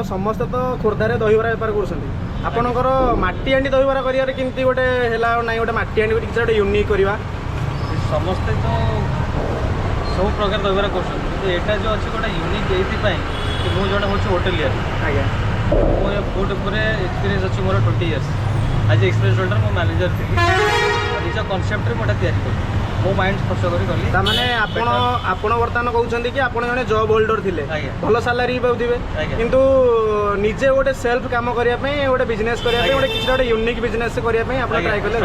ସମସ୍ତେ ତ ଖୋର୍ଦ୍ଧାରେ ଦହିବରା ବେପାର କରୁଛନ୍ତି, ଆପଣଙ୍କର ମାଟି ହାଣ୍ଡି ଦହିବରା କରିବାରେ କେମିତି ଗୋଟେ ହେଲା ନାଇଁ ଗୋଟେ ମାଟି ହାଣ୍ଡି କିଛି ଗୋଟେ ୟୁନିକ୍ କରିବା? ସମସ୍ତେ ତ ସବୁ ପ୍ରକାର ଦହିବରା କରୁଛନ୍ତି, କିନ୍ତୁ ଏଇଟା ଯେଉଁ ଅଛି ଗୋଟେ ୟୁନିକ୍ ଏଇଥିପାଇଁ କି ମୁଁ ଜଣେ ହେଉଛି ହୋଟେଲିଆର। ଆଜ୍ଞା, ମୋ ଫୁଡ୍ ଉପରେ ଏକ୍ସପିରିଏନ୍ସ ଅଛି ମୋର 20 ଇୟର୍ସ। ଆଜି ଏକ୍ସପିରିଏନ୍ସ ହୋଲ୍ଡର ମୋ ମ୍ୟାନେଜର ଥିଲି, ନିଜ କନସେପ୍ଟରେ ମୁଁ ଏଇଟା ତିଆରି କଲି, ମୋ ମାଇଣ୍ଡ ଖର୍ଚ୍ଚ କରି କଲି। ତାମାନେ ଆପଣ ବର୍ତ୍ତମାନ କହୁଛନ୍ତି କି ଆପଣ ଜଣେ ଜବ୍ ହୋଲ୍ଡର ଥିଲେ, ଭଲ ସାଲାରୀ ପାଉଥିବେ, କିନ୍ତୁ ନିଜେ ଗୋଟେ ସେଲ୍ଫ କାମ କରିବା ପାଇଁ ଗୋଟେ ବିଜନେସ୍ କରିବା ପାଇଁ ଗୋଟେ କିଛି ଗୋଟେ ୟୁନିକ୍ ବିଜନେସ୍ କରିବା ପାଇଁ ଆପଣ ଟ୍ରାଏ କଲେ।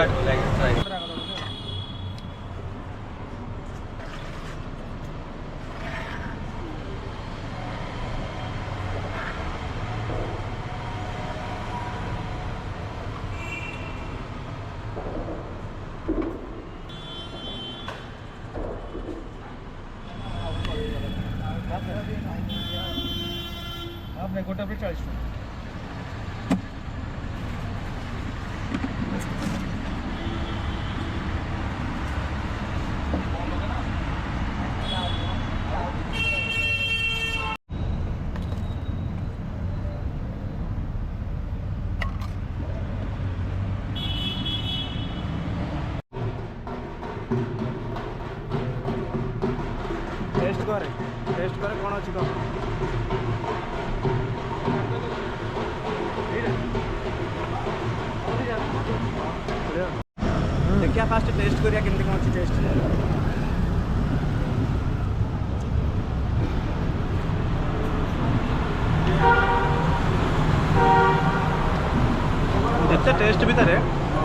आपने गोटा पे 40 टेस्ट करे कौन अच्छी कह देखिए फास्ट टेस्ट करिया केमती कौन अच्छी टेस्ट जिते टेस्ट भितर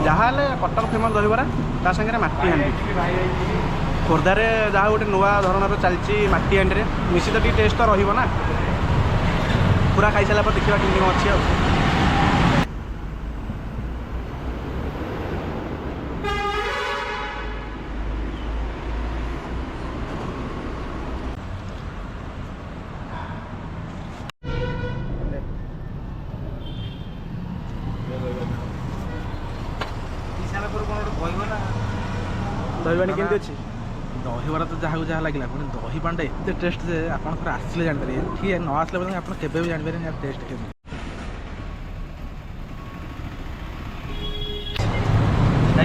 जहाँ कटक फेमस दहीबरा ता सागर माटी हांडी खोर्धारे जहाँ गोटे नुआ धरणर चलती माटी हांडी निश्चित टी टेस्ट तो रही ना पूरा खाई सारा पर देखा केमती कौन अच्छी दहीबानी केमती अच्छी दहीबरा तो जहाँ जहाँ लगे पुणी दही पांडा एत टेस्ट जे आप आसले जानपारे ठीक न आसले पର୍ଯ୍यंत आप केवे भी जानपारे यार टेस्ट के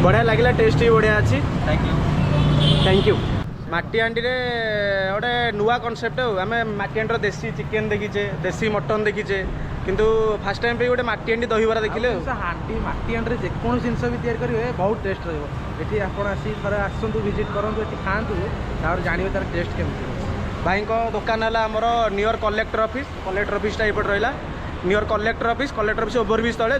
बढ़िया लगे टेस्ट भी बढ़िया अच्छी थैंक यू माटी हांडी रे गोटे नुआ कनसेप्ट आम माटी हांडी देसी चिकेन देखीचे देसी मटन देखीचे किंतु फास्ट टाइम पे गोटे माटी हांडी दहीबरा देखिले हांडी माटी हांडी जेको जिनस भी तैयारी करेंगे बहुत टेस्ट रही ये आप आसतु विजिट करूँ ये खातु जानवे तार टेस्ट केमती भाई दुकान है आमर नियर कलेक्टर ऑफिस टाइप रहा नियर कलेक्टर ऑफिस ओवरब्रिज तले